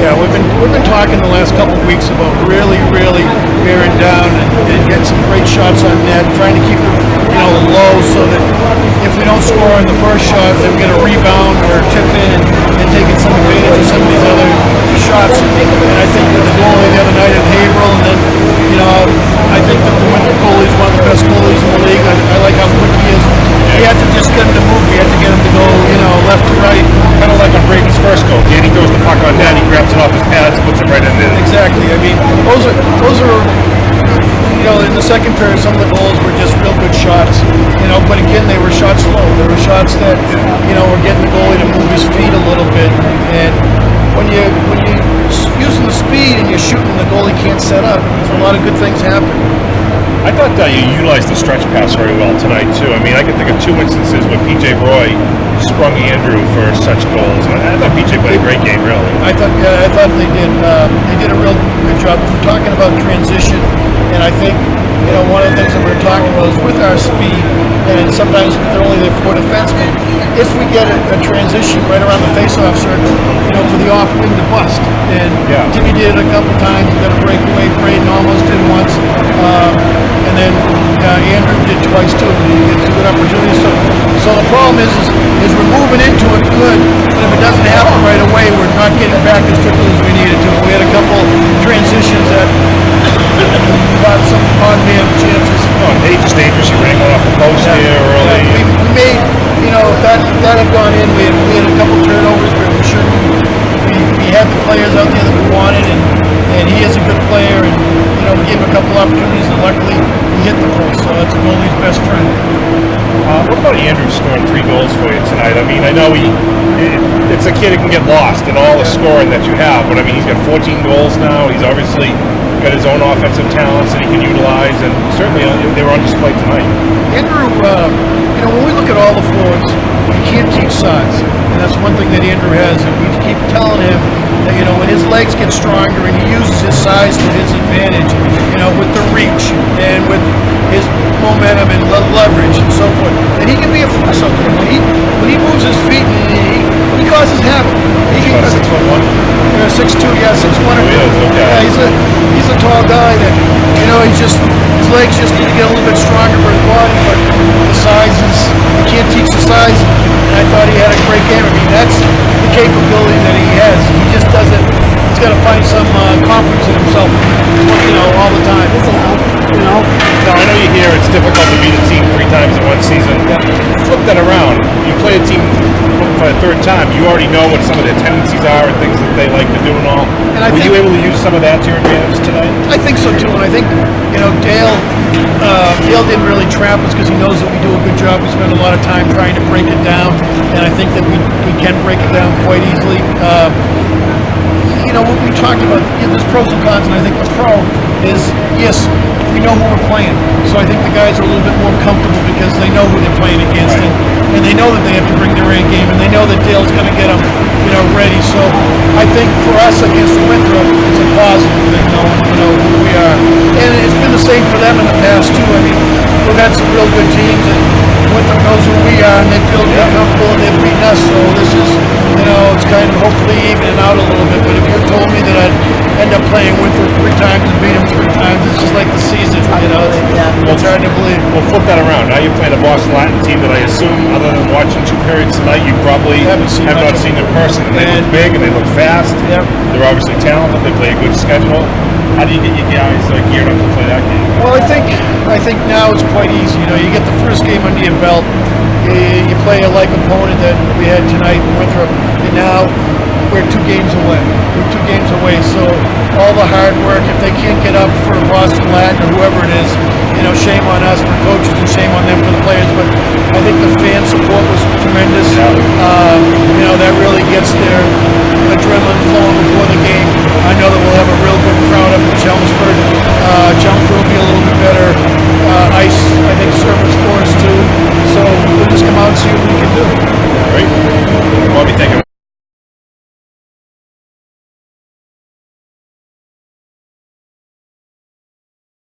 Yeah, we've been talking the last couple of weeks about really bearing down and getting some great shots on net, trying to keep it low so that if we don't score on the first shot, then we get a rebound or a tip in and taking some advantage of some of these other shots. And I think that the goalie the other night at Haverhill, and then I think that the Winthrop goalie is one of the best goalies in the league. I like how quick he is. We had to just get him to move. We had to get him to go, left to right. Kind of like on Braden's first goal. Danny throws the puck on net, he grabs it off his pads, puts it right in there. Exactly. I mean, those are in the second period, some of the goals were just real good shots. But again, they were shots low. They were shots that were getting the goalie to move his feet a little bit. And when you're using the speed and you're shooting, the goalie can't set up. So a lot of good things happen. I thought you utilized the stretch pass very well tonight too. I mean, I can think of 2 instances where PJ Roy sprung Andrew for such goals. I thought PJ played a great game, really. I thought they did. They did a real good job. We're talking about transition, and I think one of the things that we were talking about is with our speed, and sometimes with only the 4 defensemen, if we get a transition right around the face-off circle, for the off wing to bust. And Timmy did it a couple times. Got a breakaway. Braden almost did once. And then Andrew did twice too. He gets a good opportunity. So the problem is we're moving into it good, but if it doesn't happen right away, we're not getting back as quickly as we needed to. We had a couple transitions that brought some odd man chances. Oh, just dangerous. You ran one off the post here early. We made, if that had gone in, we had a couple turnovers where we shouldn't. We had the players out there that we wanted, and he is a good player, and we gave him a couple opportunities, and luckily he hit the post, so that's a goalie's best friend. What about Andrew scoring 3 goals for you tonight? I mean, I know it's a kid that can get lost in all the scoring that you have, but I mean, he's got 14 goals now. He's obviously got his own offensive talents that he can utilize, and certainly they were on display tonight. Andrew, when we look at all the forwards, you can't teach size, and that's one thing that Andrew has, and we keep telling him that when his legs get stronger and he uses his size to his advantage, with the reach and with his momentum and leverage and so forth, and he can be a force out there. When he moves his feet, he causes havoc. He's about 6'1". 6'2", 6'1". Okay. Yeah, he's a tall guy that his legs just need to get a little bit stronger for his body, but the size is, you can't teach the size. And I thought he had a great game. I mean, that's the capability that he has. He just doesn't. He's got to find some confidence in himself, all the time. Now, I know you hear it's difficult to beat a team 3 times in one season. Flip that around. You play a team for the 3rd time. You already know what some of their tendencies are and things that they like to do and all. And were you able to use some of that to your advantage tonight? I think so too, and I think Dale didn't really trap us because he knows that we do a good job. We spend a lot of time trying to break it down, and I think that we can break it down quite easily. What we talked about, there's pros and cons, and I think the pro is, yes, we know who we're playing. So I think the guys are a little bit more comfortable because they know who they're playing against, and they know that they have to bring their A game, and they know that Dale's going to get them, ready. So I think for us against Winthrop, it's a positive thing, knowing, who we are. And it's been the same for them in the past, too. I mean, we've had some real good teams, and Winthrop knows who we are, and they feel real comfortable, and they've beaten us. So this is, it's kind of hopefully evening out a little bit. But if you told me that I'd end up playing Winthrop 3 times and beat them 3 times, it's just like the season, It's hard to believe. Well, flip that around. Now you're playing a Boston Latin team that I assume, other than watching 2 periods tonight, you probably have not seen in person. And they look big and they look fast. Yep. They're obviously talented. They play a good schedule. How do you get your guys geared up to play that game? Well, I think now it's quite easy. You get the first game under your belt. You play a like opponent that we had tonight in Winthrop, and now we're 2 games away. So all the hard work, if they can't get up for Boston Latin or whoever it is, shame on us for coaches and shame on them for the players. But